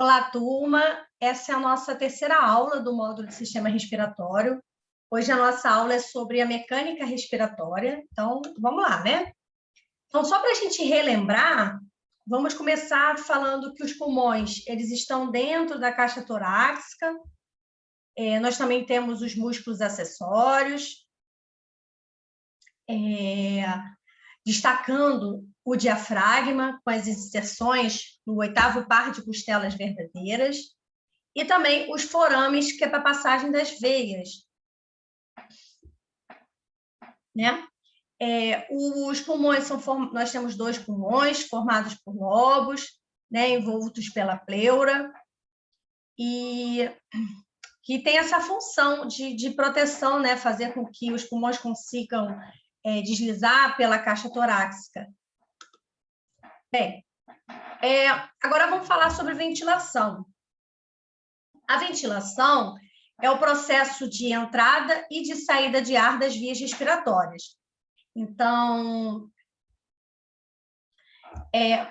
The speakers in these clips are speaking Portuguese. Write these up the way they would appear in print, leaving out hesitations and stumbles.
Olá, turma. Essa é a nossa terceira aula do módulo de sistema respiratório. Hoje a nossa aula é sobre a mecânica respiratória. Então, vamos lá, né? Então, só para a gente relembrar, vamos começar falando que os pulmões, eles estão dentro da caixa torácica. Nós também temos os músculos acessórios, destacando o diafragma, com as inserções no oitavo par de costelas verdadeiras, e também os forames, que é para a passagem das veias, né? Os pulmões nós temos dois pulmões formados por lobos, né, envoltos pela pleura, e que tem essa função de proteção, né, fazer com que os pulmões consigam deslizar pela caixa torácica. Bem, agora vamos falar sobre ventilação. A ventilação é o processo de entrada e de saída de ar das vias respiratórias. Então,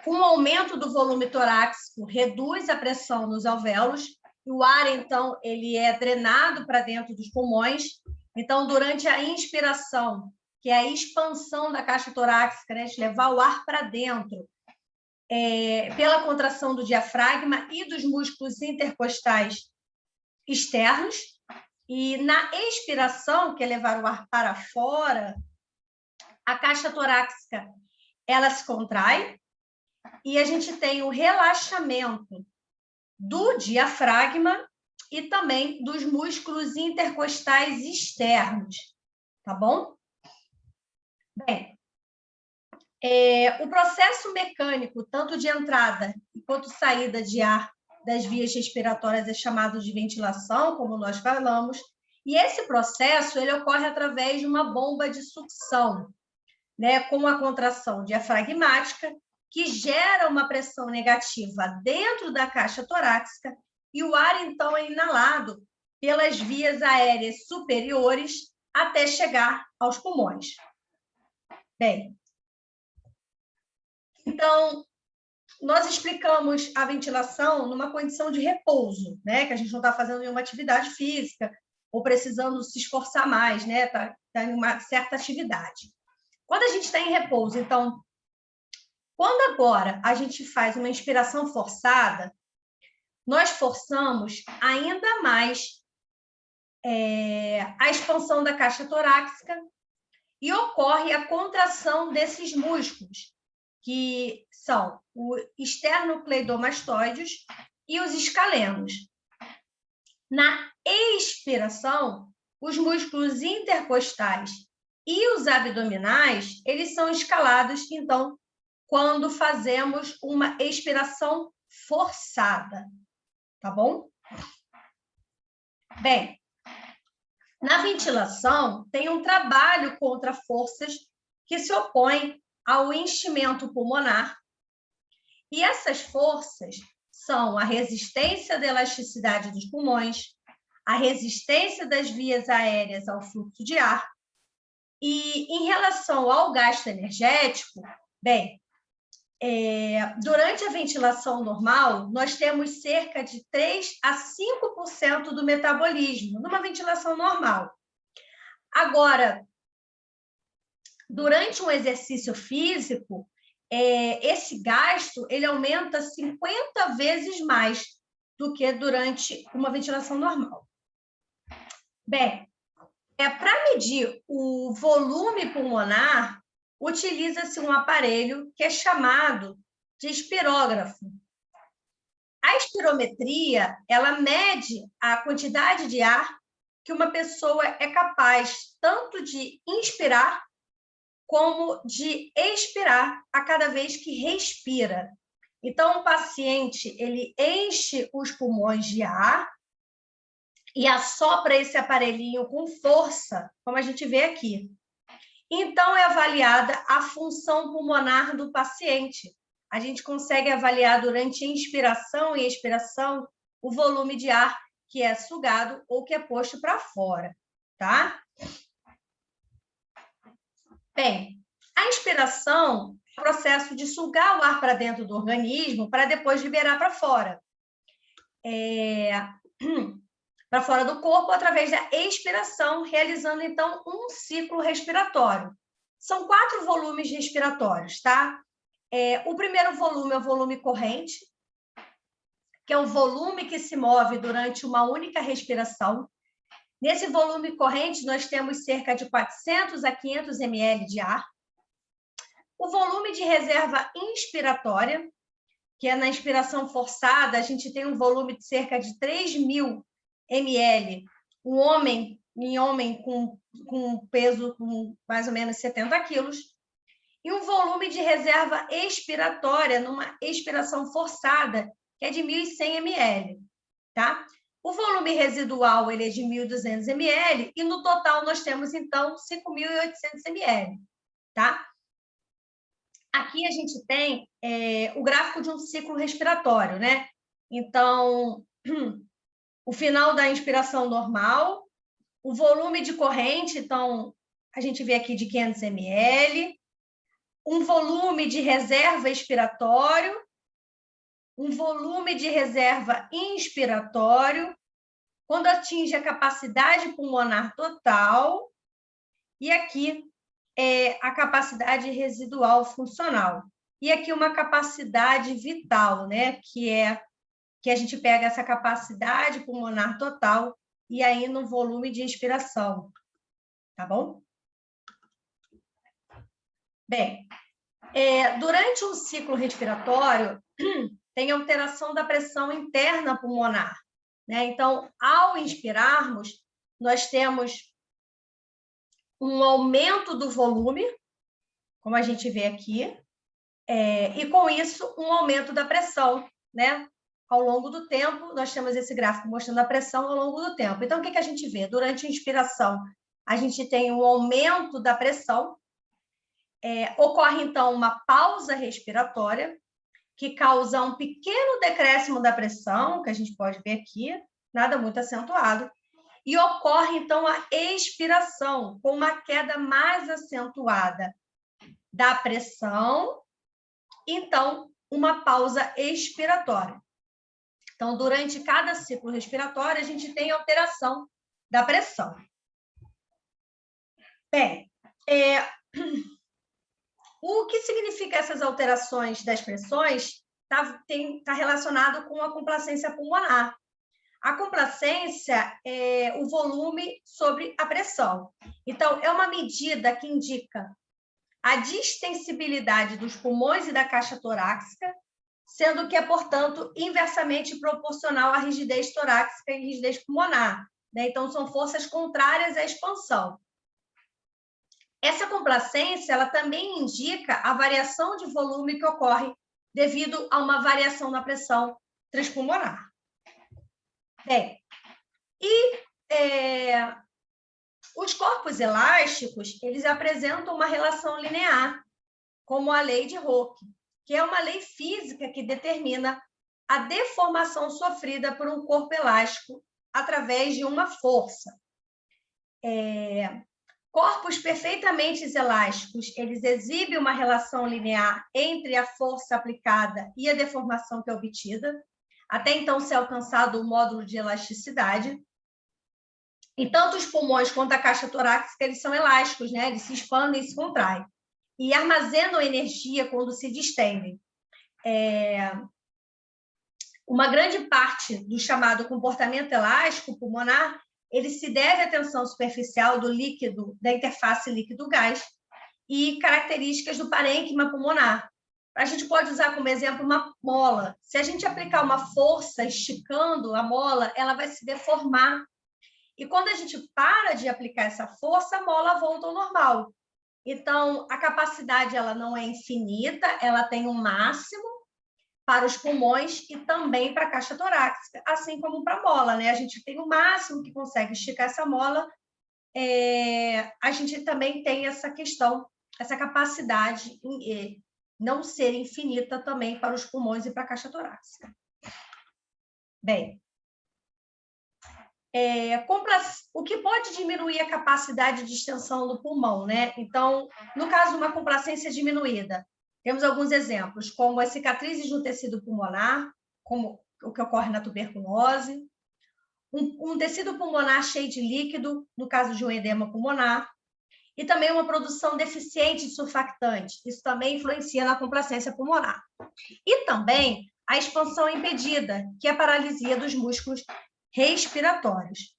com o aumento do volume torácico, reduz a pressão nos alvéolos, e o ar, então, ele é drenado para dentro dos pulmões. Então, durante a inspiração, que é a expansão da caixa torácica, né, de levar o ar para dentro, pela contração do diafragma e dos músculos intercostais externos, e na expiração, que é levar o ar para fora, a caixa torácica ela se contrai e a gente tem o relaxamento do diafragma e também dos músculos intercostais externos, tá bom? Bem, o processo mecânico, tanto de entrada quanto saída de ar das vias respiratórias, é chamado de ventilação, como nós falamos, e esse processo ele ocorre através de uma bomba de sucção, né, com a contração diafragmática, que gera uma pressão negativa dentro da caixa torácica, e o ar, então, é inalado pelas vias aéreas superiores até chegar aos pulmões. Bem, então, nós explicamos a ventilação numa condição de repouso, né, que a gente não está fazendo nenhuma atividade física ou precisando se esforçar mais, né, tá em uma certa atividade. Quando a gente está em repouso, então, quando agora a gente faz uma inspiração forçada, nós forçamos ainda mais a expansão da caixa torácica e ocorre a contração desses músculos, que são o esternocleidomastoides e os escalenos. Na expiração, os músculos intercostais e os abdominais, eles são escalados, então, quando fazemos uma expiração forçada, tá bom? Bem, na ventilação, tem um trabalho contra forças que se opõem ao enchimento pulmonar, e essas forças são a resistência da elasticidade dos pulmões, a resistência das vias aéreas ao fluxo de ar, e em relação ao gasto energético, bem, durante a ventilação normal, nós temos cerca de 3 a 5% do metabolismo, numa ventilação normal. Agora, durante um exercício físico, esse gasto ele aumenta 50 vezes mais do que durante uma ventilação normal. Bem, para medir o volume pulmonar, utiliza-se um aparelho que é chamado de espirógrafo. A espirometria, ela mede a quantidade de ar que uma pessoa é capaz tanto de inspirar como de expirar a cada vez que respira. Então, o paciente, ele enche os pulmões de ar e assopra esse aparelhinho com força, como a gente vê aqui. Então, é avaliada a função pulmonar do paciente. A gente consegue avaliar durante a inspiração e expiração o volume de ar que é sugado ou que é posto para fora, tá? Bem, a inspiração é o processo de sugar o ar para dentro do organismo para depois liberar para fora. para fora do corpo através da expiração, realizando, então, um ciclo respiratório. São 4 volumes respiratórios, tá? O primeiro volume é o volume corrente, que é o volume que se move durante uma única respiração. Nesse volume corrente, nós temos cerca de 400 a 500 ml de ar. O volume de reserva inspiratória, que é na inspiração forçada, a gente tem um volume de cerca de 3.000 ml. Um homem com peso com mais ou menos 70 quilos. E um volume de reserva expiratória, numa expiração forçada, que é de 1.100 ml. Tá? O volume residual ele é de 1.200 ml e no total nós temos, então, 5.800 ml. Tá? Aqui a gente tem o gráfico de um ciclo respiratório, né? Então, o final da inspiração normal, o volume de corrente, então, a gente vê aqui de 500 ml, um volume de reserva expiratório, um volume de reserva inspiratório, quando atinge a capacidade pulmonar total, e aqui a capacidade residual funcional. E aqui uma capacidade vital, né? Que a gente pega essa capacidade pulmonar total e aí no volume de inspiração, tá bom? Bem, durante um ciclo respiratório, tem alteração da pressão interna pulmonar, né? Então, ao inspirarmos, nós temos um aumento do volume, como a gente vê aqui, e com isso, um aumento da pressão, né? Ao longo do tempo, nós temos esse gráfico mostrando a pressão ao longo do tempo. Então, o que a gente vê? Durante a inspiração, a gente tem um aumento da pressão, ocorre, então, uma pausa respiratória, que causa um pequeno decréscimo da pressão, que a gente pode ver aqui, nada muito acentuado, e ocorre, então, a expiração, com uma queda mais acentuada da pressão, então, uma pausa expiratória. Então, durante cada ciclo respiratório, a gente tem alteração da pressão. Bem, o que significa essas alterações das pressões está relacionado com a complacência pulmonar. A complacência é o volume sobre a pressão. Então, é uma medida que indica a distensibilidade dos pulmões e da caixa torácica, sendo que é, portanto, inversamente proporcional à rigidez torácica e rigidez pulmonar, né? Então, são forças contrárias à expansão. Essa complacência ela também indica a variação de volume que ocorre devido a uma variação na pressão transpulmonar. Bem, os corpos elásticos, eles apresentam uma relação linear, como a lei de Hooke, que é uma lei física que determina a deformação sofrida por um corpo elástico através de uma força. Corpos perfeitamente elásticos, eles exibem uma relação linear entre a força aplicada e a deformação que é obtida, até então ser alcançado o módulo de elasticidade. E tanto os pulmões quanto a caixa torácica, eles são elásticos, né? Eles se expandem e se contraem. E armazenam energia quando se distendem. Uma grande parte do chamado comportamento elástico pulmonar ele se deve à tensão superficial do líquido, da interface líquido-gás e características do parênquima pulmonar. A gente pode usar como exemplo uma mola. Se a gente aplicar uma força esticando a mola, ela vai se deformar. E quando a gente para de aplicar essa força, a mola volta ao normal. Então, a capacidade ela não é infinita, ela tem um máximo para os pulmões e também para a caixa torácica, assim como para a mola, né? A gente tem o máximo que consegue esticar essa mola, a gente também tem essa questão, essa capacidade em não ser infinita também para os pulmões e para a caixa torácica. Bem, o que pode diminuir a capacidade de extensão do pulmão, né? Então, no caso de uma complacência diminuída, temos alguns exemplos, como as cicatrizes no tecido pulmonar, como o que ocorre na tuberculose, um tecido pulmonar cheio de líquido, no caso de um edema pulmonar, e também uma produção deficiente de surfactante. Isso também influencia na complacência pulmonar. E também a expansão impedida, que é a paralisia dos músculos respiratórios.